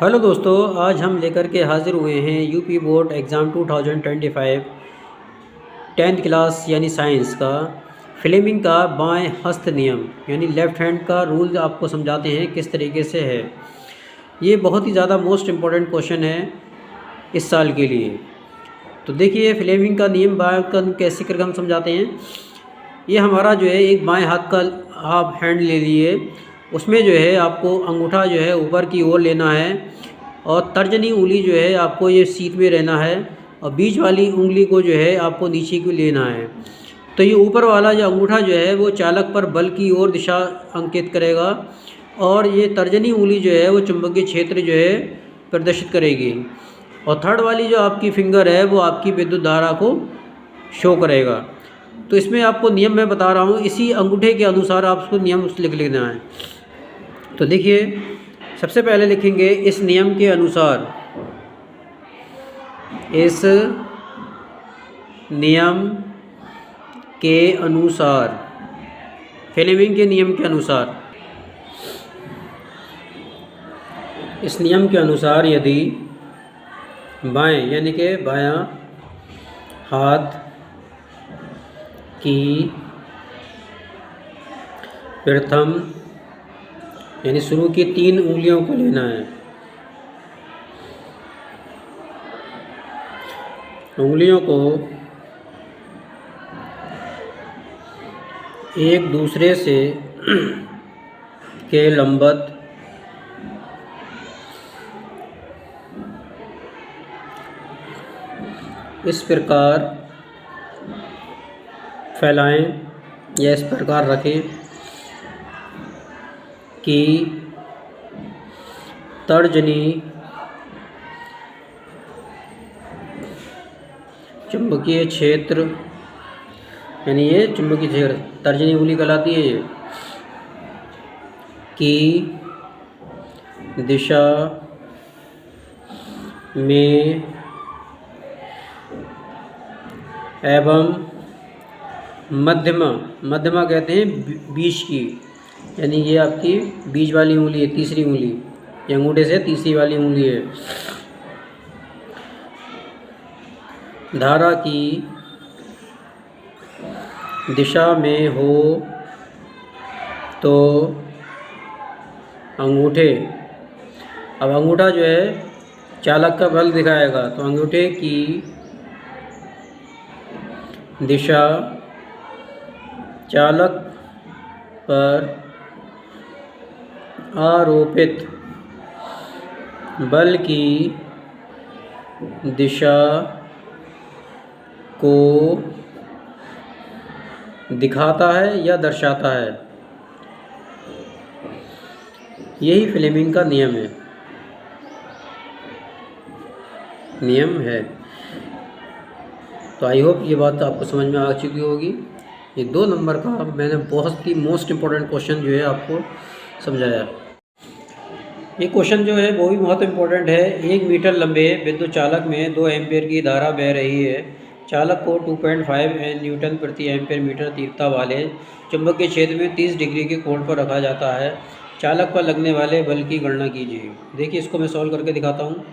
Hello दोस्तों, आज हम लेकर के हाज़िर हुए हैं UP board exam 2025 10th class यानी साइंस का फ्लेमिंग का बाएं हस्त नियम यानी लेफ़्ट हैंड का रूल आपको समझाते हैं किस तरीके से है। ये बहुत ही ज़्यादा मोस्ट इम्पॉर्टेंट क्वेश्चन है इस साल के लिए। तो देखिए फ्लेमिंग का नियम बाएं का कैसे करके हम समझाते हैं। ये हमारा जो है एक बाएं हाथ का आप हैंड ले लिए, उसमें जो है आपको अंगूठा जो है ऊपर की ओर लेना है और तर्जनी उंगली जो है आपको ये सीट में रहना है और बीच वाली उंगली को जो है आपको नीचे को लेना है। तो ये ऊपर वाला जो अंगूठा जो है वो चालक पर बल की ओर दिशा अंकित करेगा और ये तर्जनी उंगली जो है वो चुंबकीय क्षेत्र जो है प्रदर्शित करेगी और थर्ड वाली जो आपकी फिंगर है वो आपकी विद्युत धारा को शो करेगा। तो इसमें आपको नियम मैं बता रहा हूँ, इसी अंगूठे के अनुसार आपको नियम लिख लेना है। तो देखिए सबसे पहले लिखेंगे इस नियम के अनुसार, इस नियम के अनुसार, फ्लेमिंग के नियम के अनुसार, इस नियम के अनुसार यदि बाएं यानी कि बायां हाथ की प्रथम यानी शुरू की 3 उंगलियों को लेना है। उंगलियों को एक दूसरे से के लंबवत इस प्रकार फैलाएं या इस प्रकार रखें कि तर्जनी चुंबकीय क्षेत्र यानी ये चुंबकीय क्षेत्र तर्जनी उंगली कहलाती है ये की दिशा में एवं मध्यमा कहते हैं बीच की, यानी ये आपकी बीच वाली उंगली है, तीसरी उंगली, ये अंगूठे से तीसरी वाली उंगली है। धारा की दिशा में हो तो अंगूठे, अब अंगूठा जो है चालक का बल दिखाएगा, तो अंगूठे की दिशा चालक पर आरोपित बल की दिशा को दिखाता है या दर्शाता है। यही फ्लेमिंग का नियम है। तो आई होप ये बात आपको समझ में आ चुकी होगी। ये 2 नंबर का मैंने बहुत ही मोस्ट इम्पॉर्टेंट क्वेश्चन जो है आपको समझाया। ये क्वेश्चन जो है वो भी बहुत इम्पोर्टेंट है। 1 मीटर लंबे विद्युत चालक में 2 एम्पीयर की धारा बह रही है। चालक को 2.5 न्यूटन प्रति एम्पीयर मीटर तीव्रता वाले चुंबकीय क्षेत्र में 30 डिग्री के कोण पर रखा जाता है। चालक पर लगने वाले बल की गणना कीजिए। देखिए इसको मैं सॉल्व करके दिखाता हूँ।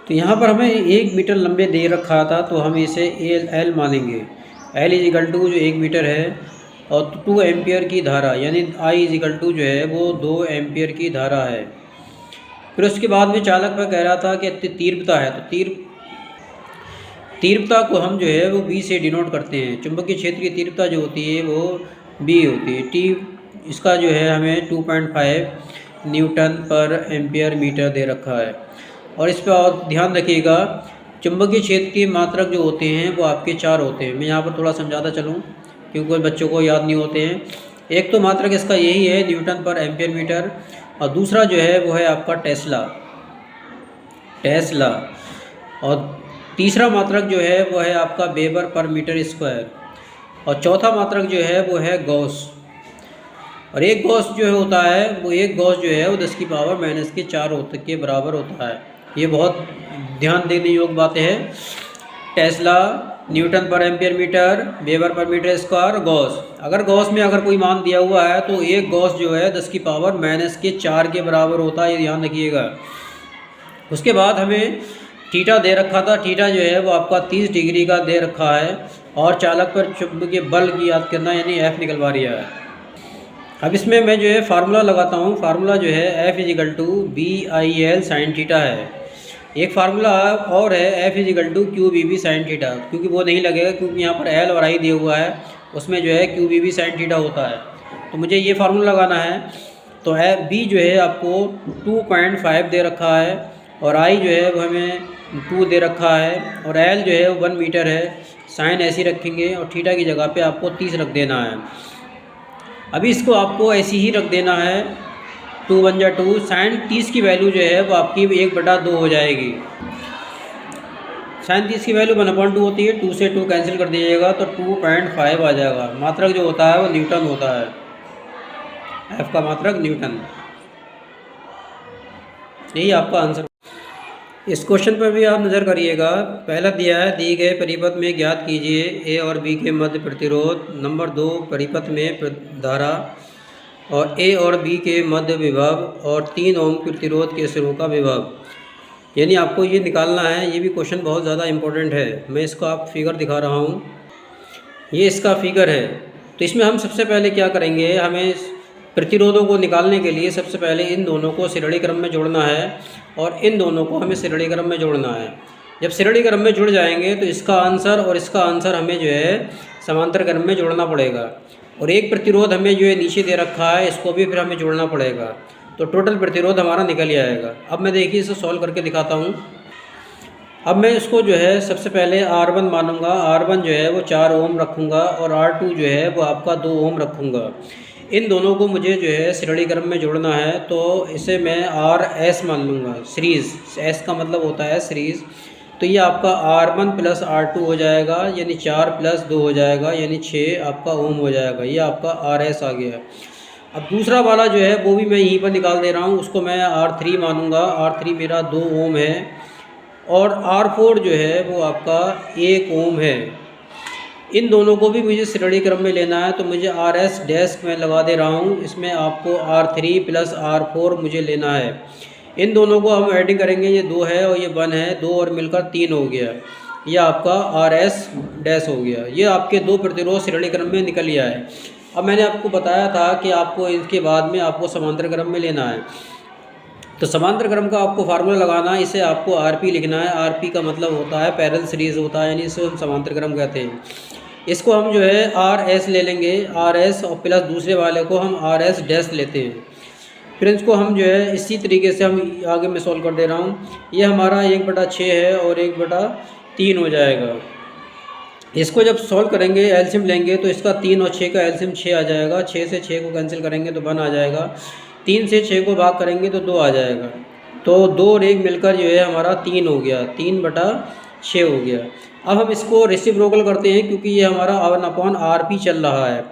तो यहाँ पर हमें 1 मीटर लंबे दे रखा था, तो हम इसे एल मानेंगे। एल इजिकल टू जो 1 मीटर है और 2 एम्पियर की धारा यानी आई इजिकल टू जो है वो 2 एम्पियर की धारा है। फिर उसके बाद में चालक पर कह रहा था कि तीव्रता है, तो तीव्रता को हम जो है वो बी से डिनोट करते हैं। चुंबकीय क्षेत्र की तीव्रता जो होती है वो बी होती है। टी इसका जो है हमें 2.5 न्यूटन पर एम्पियर मीटर दे रखा है। और इस पर और ध्यान रखिएगा, चुंबकीय क्षेत्र के मात्रक जो होते हैं वो आपके 4 होते हैं। मैं यहाँ पर थोड़ा समझाता चलूँ क्योंकि कुछ बच्चों को याद नहीं होते हैं। एक तो मात्रक इसका यही है न्यूटन पर एम्पियर मीटर, और दूसरा जो है वो है आपका टेस्ला, और तीसरा मात्रक जो है वो है आपका वेबर पर मीटर स्क्वायर, और चौथा मात्रक जो है वो है गॉस। और एक गॉस जो होता है वो 1 गॉस जो है वो 10 की पावर -4 के बराबर होता है। ये बहुत ध्यान देने योग्य बातें हैं। Tesla, newton per ampere metre, weber per metre square, gauss. अगर गॉस में अगर कोई मान दिया हुआ है तो एक गॉस जो है 10 की पावर -4 के बराबर होता है, ये ध्यान रखिएगा। उसके बाद हमें थीटा दे रखा था, थीटा जो है वो आपका 30 डिग्री का दे रखा है और चालक पर चुंबकीय बल की याद करना यानी एफ निकलवा रहा है। अब इसमें मैं जो है फार्मूला लगाता हूँ। फार्मूला जो है F equal to B I L sine theta है। एक फार्मूला और है F equal to q B B sine theta, क्योंकि वो नहीं लगेगा क्योंकि यहाँ पर एल और आई दिया हुआ है, उसमें जो है q B B sine theta होता है। तो मुझे ये फार्मूला लगाना है। तो बी जो है आपको 2.5 दे रखा है और आई जो है वो हमें 2 दे रखा है और एल जो है वो 1 मीटर है। साइन ऐसी रखेंगे और थीटा की जगह पे आपको 30 रख देना है। अभी इसको आपको ऐसी ही रख देना है, 2 1 जा 2। साइन 30 की वैल्यू जो है वो आपकी 1/2 हो जाएगी। साइन 30 की वैल्यू 1/2 होती है, 2 से 2 कैंसिल कर दीजिएगा तो 2.5 आ जाएगा। मात्रक जो होता है वो न्यूटन होता है, एफ का मात्रक न्यूटन। यही आपका आंसर। इस क्वेश्चन पर भी आप नज़र करिएगा। पहला दिया है, दी गए परिपथ में ज्ञात कीजिए ए और बी के मध्य प्रतिरोध। नंबर 2, परिपथ में धारा और ए और बी के मध्य विभव और 3 ओम प्रतिरोध के सिरों का विभव। यानी आपको ये निकालना है। ये भी क्वेश्चन बहुत ज़्यादा इम्पोर्टेंट है। मैं इसको आप फिगर दिखा रहा हूँ, ये इसका फिगर है। तो इसमें हम सबसे पहले क्या करेंगे, हमें प्रतिरोधों को निकालने के लिए सबसे पहले इन दोनों को श्रेणी क्रम में जोड़ना है और इन दोनों को हमें श्रेणी क्रम में जोड़ना है। जब श्रेणी क्रम में जुड़ जाएंगे तो इसका आंसर और इसका आंसर हमें जो है समांतर क्रम में जोड़ना पड़ेगा। और एक प्रतिरोध हमें जो है नीचे दे रखा है, इसको भी फिर हमें जोड़ना पड़ेगा। तो टोटल प्रतिरोध हमारा निकल ही आएगा। अब मैं देखिए इसे सॉल्व करके दिखाता हूँ। अब मैं इसको जो है सबसे पहले R1 मानूंगा। R1 जो है वो 4 ओम रखूँगा और R2 जो है वो आपका 2 ओम रखूँगा। इन दोनों को मुझे जो है श्रेणी क्रम में जोड़ना है, तो इसे मैं RS मान लूँगा, सीरीज़। S का मतलब होता है सीरीज़। तो ये आपका R1 + R2 हो जाएगा, यानी 4 + 2 हो जाएगा, यानी 6 आपका ओम हो जाएगा। ये आपका RS आ गया। अब दूसरा वाला जो है वो भी मैं यहीं पर निकाल दे रहा हूँ, उसको मैं R3 मानूँगा। R3 मेरा 2 ओम है और R4 जो है वो आपका 1 ओम है। इन दोनों को भी मुझे श्रेणी क्रम में लेना है, तो मुझे RS डैश में लगा दे रहा हूँ। इसमें आपको R3 + R4 मुझे लेना है। इन दोनों को हम ऐडिंग करेंगे, ये 2 है और ये 1 है, 2 और मिलकर 3 हो गया। ये आपका RS डैश हो गया। ये आपके 2 प्रतिरोध श्रेणी क्रम में निकल गया है। अब मैंने आपको बताया था कि आपको इसके बाद में आपको समांतर क्रम में लेना है। तो समांतर क्रम का आपको फार्मूला लगाना है। इसे आपको RP लिखना है। RP का मतलब होता है पैरेलल सीरीज़ होता है, यानी इसे हम समांतर क्रम कहते हैं। इसको हम जो है RS ले लेंगे, RS और प्लस दूसरे वाले को हम RS डैश लेते हैं। फिर इसको हम जो है इसी तरीके से हम आगे मैं सॉल्व कर दे रहा हूँ। ये हमारा 1/6 है और 1/3 हो जाएगा। इसको जब सॉल्व करेंगे, एलसीएम लेंगे, तो इसका 3 और 6 का एलसीएम 6 आ जाएगा। 6 से 6 को कैंसिल करेंगे तो 1 आ जाएगा। 3 से 6 को भाग करेंगे तो 2 आ जाएगा। तो 2 और 1 मिलकर जो है हमारा 3 हो गया, 3/6 हो गया। अब हम इसको रेसिप्रोकल करते हैं, क्योंकि ये हमारा 1/RP चल रहा है।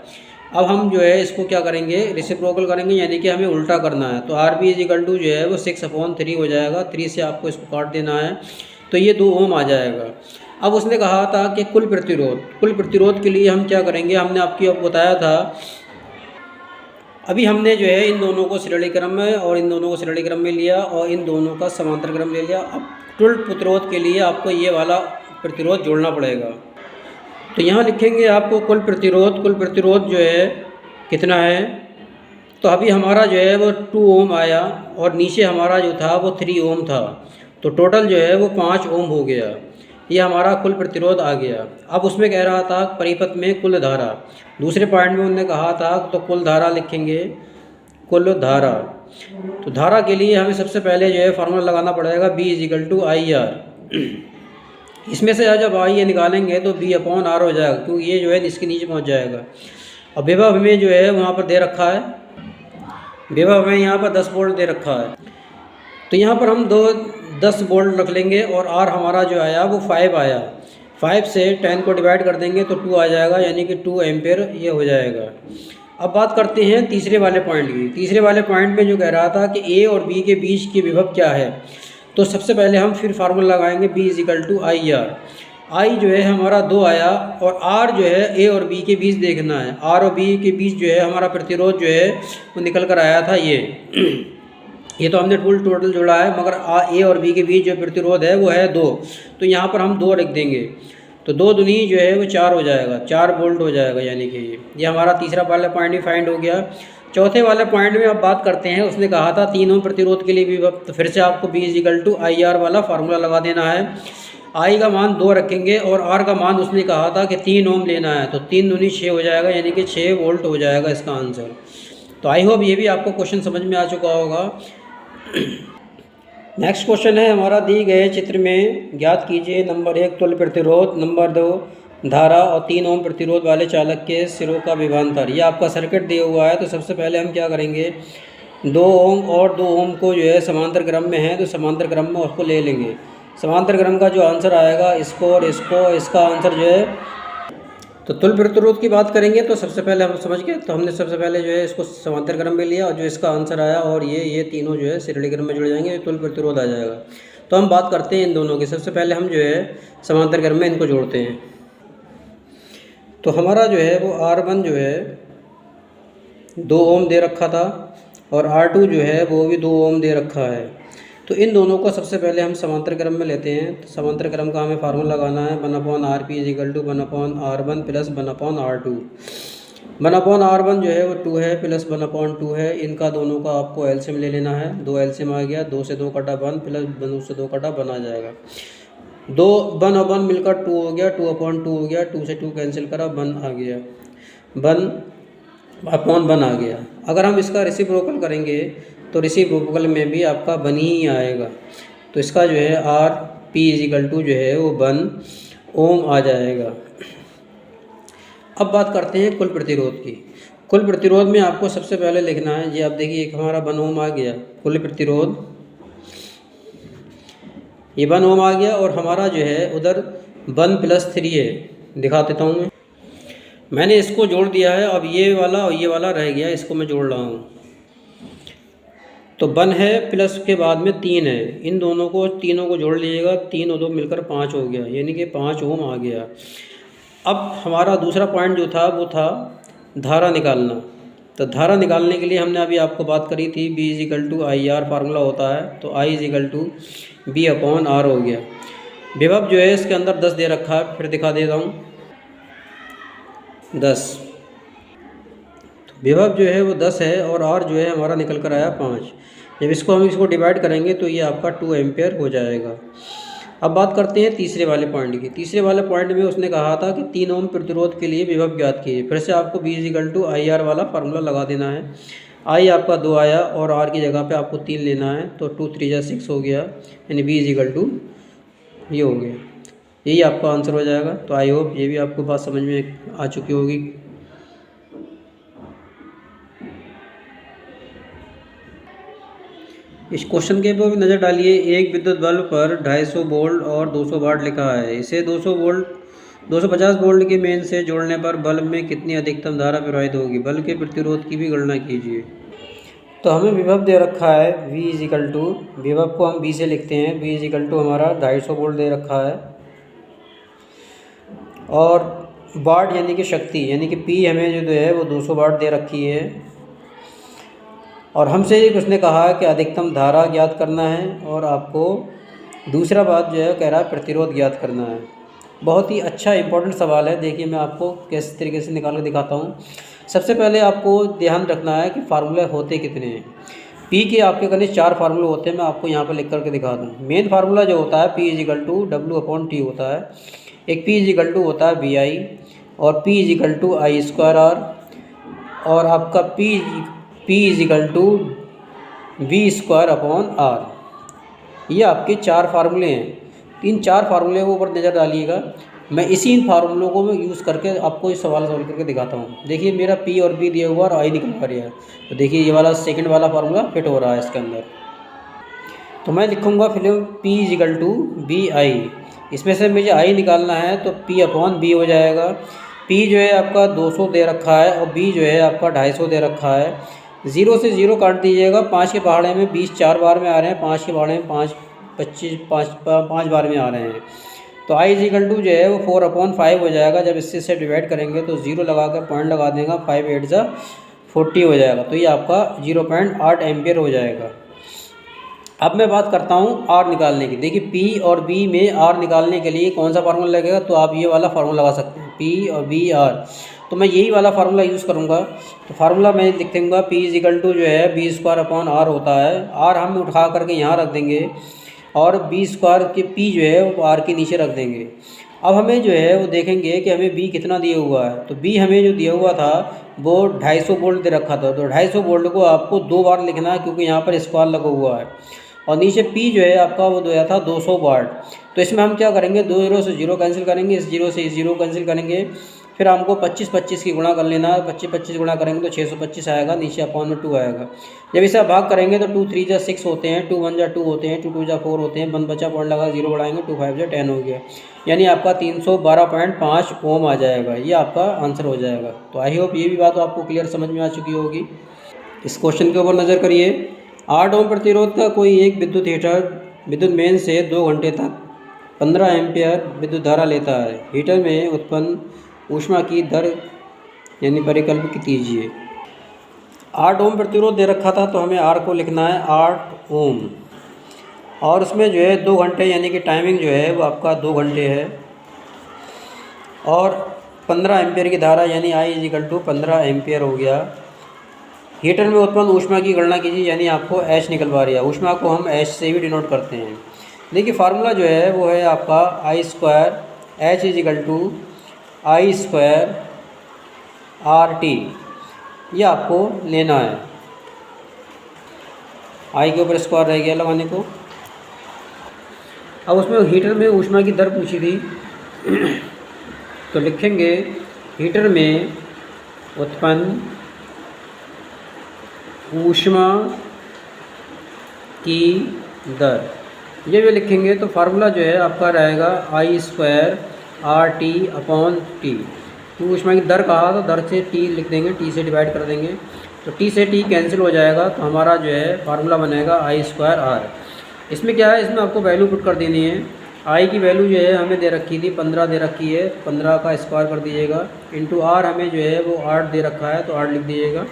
अब हम जो है इसको क्या करेंगे, रेसिप्रोकल करेंगे, यानी कि हमें उल्टा करना है। तो RP = जो है वो 6/3 हो जाएगा। 3 से आपको इसको काट देना है, तो ये 2 ओम आ जाएगा। अब उसने कहा था कि कुल प्रतिरोध के लिए हम क्या करेंगे, हमने आपको बताया था। अभी हमने जो है इन दोनों को श्रेणी क्रम में और इन दोनों को श्रेणी क्रम में लिया और इन दोनों का समांतर क्रम ले लिया। अब कुल प्रतिरोध के लिए आपको ये वाला प्रतिरोध जोड़ना पड़ेगा। तो यहाँ लिखेंगे आपको कुल प्रतिरोध जो है कितना है। तो अभी हमारा जो है वो 2 ओम आया और नीचे हमारा जो था वो 3 ओम था। तो टोटल जो है वो 5 ओम हो गया। ये हमारा कुल प्रतिरोध आ गया। अब उसमें कह रहा था परिपथ में कुल धारा। दूसरे पॉइंट में उन्होंने कहा था तो कुल धारा लिखेंगे, कुल धारा। तो धारा के लिए हमें सबसे पहले जो है फार्मूला लगाना पड़ेगा, B = IR। इसमें से जब I निकालेंगे तो B/R हो जाएगा, क्योंकि ये जो है इसके नीचे पहुंच जाएगा। और विभव हमें जो है वहाँ पर दे रखा है, विभव हमें यहाँ पर 10 वोल्ट दे रखा है। तो यहाँ पर हम 10 वोल्ट रख लेंगे और R हमारा जो आया वो 5 आया। 5 से 10 को डिवाइड कर देंगे तो 2 आ जाएगा, यानी कि 2 एम्पेयर ये हो जाएगा। अब बात करते हैं तीसरे वाले पॉइंट की। तीसरे वाले पॉइंट में जो कह रहा था कि A और B के बीच की विभव क्या है, तो सबसे पहले हम फिर फार्मूला लगाएंगे, B = IR। I जो है हमारा 2 आया और R जो है A और B के बीच देखना है। R और B के बीच जो है हमारा प्रतिरोध जो है वो निकल कर आया था ये। ये तो हमने टोटल जोड़ा है, मगर ए और बी के बीच जो प्रतिरोध है वो है 2, तो यहाँ पर हम 2 रख देंगे, तो 2 दूनी जो है वो 4 हो जाएगा, 4 वोल्ट हो जाएगा। यानी कि ये हमारा तीसरा वाला पॉइंट भी फाइंड हो गया। चौथे वाले पॉइंट में अब बात करते हैं, उसने कहा था 3 ओम प्रतिरोध के लिए भी, तो फिर से आपको B=IR वाला फार्मूला लगा देना है। आई का मान 2 रखेंगे और आर का मान उसने कहा था कि 3 ओम लेना है, तो 3 दूनी 6 हो जाएगा, यानी कि 6 वोल्ट हो जाएगा इसका आंसर। तो आई होप ये भी आपको क्वेश्चन समझ में आ चुका होगा। नेक्स्ट क्वेश्चन है हमारा, दी गए चित्र में ज्ञात कीजिए नंबर 1 तुल्य प्रतिरोध, नंबर 2 धारा और 3 ओम प्रतिरोध वाले चालक के सिरों का विभवांतर। ये आपका सर्किट दिया हुआ है, तो सबसे पहले हम क्या करेंगे, 2 ओम और 2 ओम को जो है समांतर क्रम में है, तो समांतर क्रम में उसको ले लेंगे। समांतर क्रम का जो आंसर आएगा इसको और इसको, इसका आंसर जो है, तो तुल्य प्रतिरोध की बात करेंगे तो सबसे पहले हम समझ गए, तो हमने सबसे पहले जो है इसको समांतर क्रम में लिया और जो इसका आंसर आया और ये तीनों जो है श्रेणी क्रम में जुड़ जाएंगे, तुल्य प्रतिरोध आ जाएगा। तो हम बात करते हैं इन दोनों की। सबसे पहले हम जो है समांतर क्रम में इनको जोड़ते हैं। तो हमारा जो है वो R1 जो है 2 ओम दे रखा था और R2 जो है वो भी 2 ओम दे रखा है। तो इन दोनों को सबसे पहले हम समांतर क्रम में लेते हैं। तो समांतर क्रम का हमें फार्मूला लगाना है 1/RP = 1/R1 + 1/R2। 1/R1 जो है वो 2 है प्लस 1/2 है, इनका दोनों का आपको एलसीएम ले लेना है। 2 एलसीएम आ गया, 2 से 2 कटा 1 प्लस 2 से 2 कटा 1 आ जाएगा। 2 1/1 मिलकर 2 हो गया, 2/2 हो गया, 2 से 2 कैंसिल करा 1 आ गया, 1/1 आ गया। अगर हम इसका रेसिप्रोकल करेंगे तो रेसिप्रोकल में भी आपका 1 ही आएगा। तो इसका जो है RP = जो है वो 1 ओम आ जाएगा। अब बात करते हैं कुल प्रतिरोध की। कुल प्रतिरोध में आपको सबसे पहले लिखना है, ये आप देखिए एक हमारा 1 ओम आ गया, कुल प्रतिरोध ये 1 ओम आ गया और हमारा जो है उधर 1 + 3 है, दिखा देता हूँ मैं। मैंने इसको जोड़ दिया है, अब ये वाला और ये वाला रह गया, इसको मैं जोड़ रहा हूँ। तो 1 है प्लस के बाद में 3 है, इन दोनों को तीनों को जोड़ लीजिएगा, 3 और 2 मिलकर 5 हो गया, यानी कि 5 ओम आ गया। अब हमारा दूसरा पॉइंट जो था वो था धारा निकालना। तो धारा निकालने के लिए हमने अभी आपको बात करी थी B=IR फार्मूला होता है, तो I = B/R हो गया। विभव जो है इसके अंदर 10 दे रखा है, फिर दिखा देता हूँ 10। विभव जो है वो 10 है और R जो है हमारा निकल कर आया 5। जब इसको डिवाइड करेंगे तो ये आपका 2 एम्पेयर हो जाएगा। अब बात करते हैं तीसरे वाले पॉइंट की। तीसरे वाले पॉइंट में उसने कहा था कि 3 ओम प्रतिरोध के लिए विभव ज्ञात कीजिए। फिर से आपको B=IR वाला फार्मूला लगा देना है। I आपका 2 आया और R की जगह पे आपको 3 लेना है, तो 2 3 जा 6 हो गया, यानी B ये हो गया। यही आपका आंसर हो जाएगा। तो आई होप ये भी आपको बात समझ में आ चुकी होगी। इस क्वेश्चन के ऊपर भी नज़र डालिए। एक विद्युत बल्ब पर 250 वोल्ट और 200 वाट लिखा है। इसे 250 वोल्ट के मेन से जोड़ने पर बल्ब में कितनी अधिकतम धारा प्रवाहित होगी। बल्ब के प्रतिरोध की भी गणना कीजिए। तो हमें विभव दे रखा है विभव को हम B से लिखते हैं। B हमारा 250 वोल्ट दे रखा है और वाट यानी कि शक्ति यानी कि P हमें जो है वो 200 वाट दे रखी है। और हमसे उसने कहा कि अधिकतम धारा ज्ञात करना है और आपको दूसरा बात जो है कह रहा है प्रतिरोध ज्ञात करना है। बहुत ही अच्छा इंपॉर्टेंट सवाल है। देखिए मैं आपको किस तरीके से निकाल कर दिखाता हूँ। सबसे पहले आपको ध्यान रखना है कि फार्मूले होते कितने हैं। P के आपके करीब 4 फार्मूले होते हैं, मैं आपको यहाँ पर लिख करके दिखा दूँ। मेन फार्मूला जो होता है P = W/T होता है। एक P होता है BI और P I²R और आपका P = V²/R। ये आपके 4 फार्मूले हैं। इन 4 फार्मूले को ऊपर नज़र डालिएगा। मैं इसी फार्मूलों को मैं यूज़ करके आपको इस सवाल सॉल्व करके दिखाता हूँ। देखिए मेरा P और B दिया हुआ और I निकल कर है। तो देखिए ये वाला सेकंड वाला फार्मूला फिट हो रहा है इसके अंदर। तो मैं लिखूँगा फिर P = BI। इसमें से मुझे I निकालना है, तो P/B हो जाएगा। P जो है आपका 200 दे रखा है और B जो है आपका 250 दे रखा है। 0 से 0 काट दीजिएगा। 5 के पहाड़े में 20 4 बार में आ रहे हैं, 5 के पहाड़े में 5 25 5 बार में आ रहे हैं। तो I = जो है वो 4/5 हो जाएगा। जब इससे डिवाइड करेंगे तो 0 लगा कर पॉइंट लगा देगा, 5 8 जा 40 हो जाएगा। तो ये आपका 0.8 एम्पियर हो जाएगा। अब मैं बात करता हूँ आर निकालने की। देखिए पी और बी में आर निकालने के लिए कौन सा फार्मूला लगेगा, तो आप ये वाला फार्मूला लगा सकते हैं, पी और बी आर। तो मैं यही वाला फार्मूला यूज़ करूँगा। तो फार्मूला मैं लिख दूँगा, पी इज इक्वल टू जो है बी स्क्वायर अपॉन आर होता है। आर हम उठा करके यहाँ रख देंगे और बी स्क्वायर के पी जो है वो आर के नीचे रख देंगे। अब हमें जो है वो देखेंगे कि हमें बी कितना दिया हुआ है। तो बी हमें जो दिया हुआ था वो 250 वोल्ट दे रखा था। तो 250 वोल्ट को आपको 2 बार लिखना है क्योंकि यहाँ पर स्क्वायर लगा हुआ है। और नीचे P जो है आपका वो दिया था 200 वाट। तो इसमें हम क्या करेंगे, 2 जीरो से जीरो कैंसिल करेंगे, इस जीरो से इस जीरो कैंसिल करेंगे। फिर हमको 25-25 की गुणा कर लेना है। 25-25 गुणा करेंगे तो 625 आएगा, नीचे अपॉन में 2 आएगा। जब इसे आप भाग करेंगे तो 2 3 जा 6 होते हैं, 2 1 जा 2 होते हैं, 2 2 जा 4 होते हैं, 1 बचा पॉइंट लगा 0 बढ़ाएंगे, 2 5 जा 10 हो गया। यानी आपका 312.5 ओम आ जाएगा। ये आपका आंसर हो जाएगा। तो आई होप ये भी बात आपको क्लियर समझ में आ चुकी होगी। इस क्वेश्चन के ऊपर नज़र करिए। 8 ओम प्रतिरोध का कोई एक विद्युत हीटर विद्युत मेन से 2 घंटे तक 15 एम्पियर विद्युत धारा लेता है। हीटर में उत्पन्न ऊष्मा की दर यानी परिकल्प कीजिए। 8 ओम प्रतिरोध दे रखा था तो हमें आर को लिखना है 8 ओम, और उसमें जो है 2 घंटे यानी कि टाइमिंग जो है वो आपका 2 घंटे है, और 15 एम्पियर की धारा यानी I is equal to 15 ampere हो गया। हीटर में उत्पन्न ऊष्मा की गणना कीजिए, यानी आपको एच निकल पा रही है। ऊष्मा को हम एच से भी डिनोट करते हैं। देखिए फार्मूला जो है वो है आपका I square H is equal to I square R T. ये आपको लेना है। आई के ऊपर स्क्वायर रह गया लगाने को। अब उसमें हीटर में ऊष्मा की दर पूछी थी तो लिखेंगे हीटर में उत्पन्न ऊष्मा की दर, ये भी लिखेंगे। तो फार्मूला जो है आपका रहेगा I square R T upon T. तो ऊष्मा की दर कहा तो दर से टी लिख देंगे, टी से डिवाइड कर देंगे। तो टी से टी कैंसिल हो जाएगा, तो हमारा जो है फार्मूला बनेगा आई स्क्वायर आर। इसमें क्या है, इसमें आपको वैल्यू पुट कर देनी है। आई की वैल्यू जो है हमें दे रखी थी 15 दे रखी है, 15 का स्क्वायर कर दीजिएगा। इंटू आर हमें जो है वो 8 दे रखा है तो 8 लिख दीजिएगा।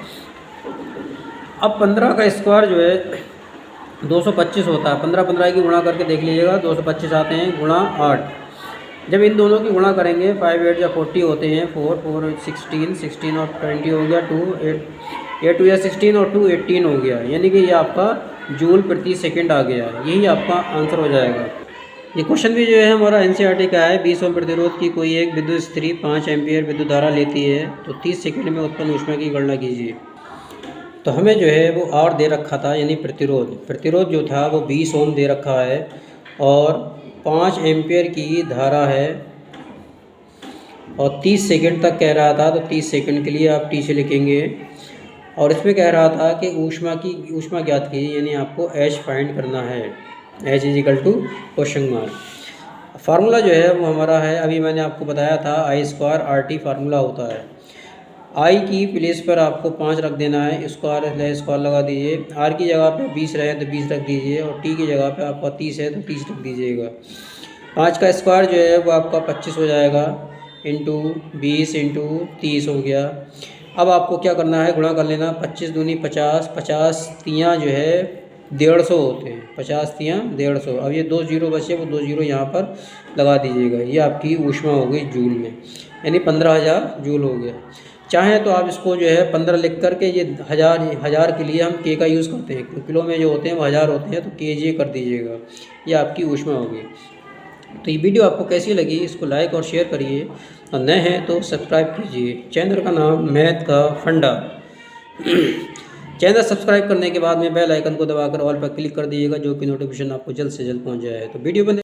अब 15 का स्क्वायर जो है 225 होता है। 15 की गुणा करके देख लीजिएगा, 225 आते हैं गुणा 8। जब इन दोनों की गुणा करेंगे 5 8 या 40 होते हैं, 4 4 16 16 और 20 हो गया, 2 8 2 या 16 और 2 18 हो गया। यानी कि ये आपका जूल प्रति सेकंड आ गया। यही आपका आंसर हो जाएगा। ये क्वेश्चन भी जो है हमारा एनसीईआरटी का है। 20 ओम प्रतिरोध की कोई एक विद्युत स्त्री 5 एम्पियर विद्युत धारा लेती है तो 30 सेकंड में उत्पन्न ऊष्मा की गणना कीजिए। तो हमें जो है वो आर दे रखा था, यानी प्रतिरोध जो था वो 20 ओम दे रखा है और 5 एम्पियर की धारा है और 30 सेकंड तक कह रहा था। तो 30 सेकंड के लिए आप टी से लिखेंगे। और इसमें कह रहा था कि ऊष्मा ज्ञात कीजिए, यानी आपको एच फाइंड करना है। H is equal to question mark. Formula जो है वो हमारा है, अभी मैंने आपको बताया था आई स्क्वायर आर टी फार्मूला होता है। आई की प्लेस पर आपको 5 रख देना है, स्क्वायर लगा दीजिए। आर की जगह पे 20 रहे तो 20 रख दीजिए, और टी की जगह पे आपका 30 है तो 30 रख दीजिएगा। 5 का स्क्वायर जो है वो आपका 25 हो जाएगा, इंटू 20 इंटू 30 हो गया। अब आपको क्या करना है, गुणा कर लेना। 25 दूनी 50, 50 तियाँ जो है 150 होते हैं, 50 तियाँ 150। अब ये 2 जीरो बचे, वो 2 जीरो यहाँ पर लगा दीजिएगा। ये आपकी ऊष्मा हो गई जूल में, यानी 15,000 जूल हो गया। चाहें तो आप इसको जो है 15 लिख करके, ये हज़ार के लिए हम के का यूज़ करते हैं, किलो में जो होते हैं वो 1000 होते हैं, तो केजी कर दीजिएगा। ये आपकी ऊष्मा होगी। तो ये वीडियो आपको कैसी लगी, इसको लाइक और शेयर करिए, और नए हैं तो सब्सक्राइब कीजिए। चैनल का नाम मैथ का फंडा। चैनल सब्सक्राइब करने के बाद में बेल आइकन को दबाकर ऑल पर क्लिक कर दीजिएगा, जो कि नोटिफिकेशन आपको जल्द से जल्द पहुंच जाए। तो वीडियो बने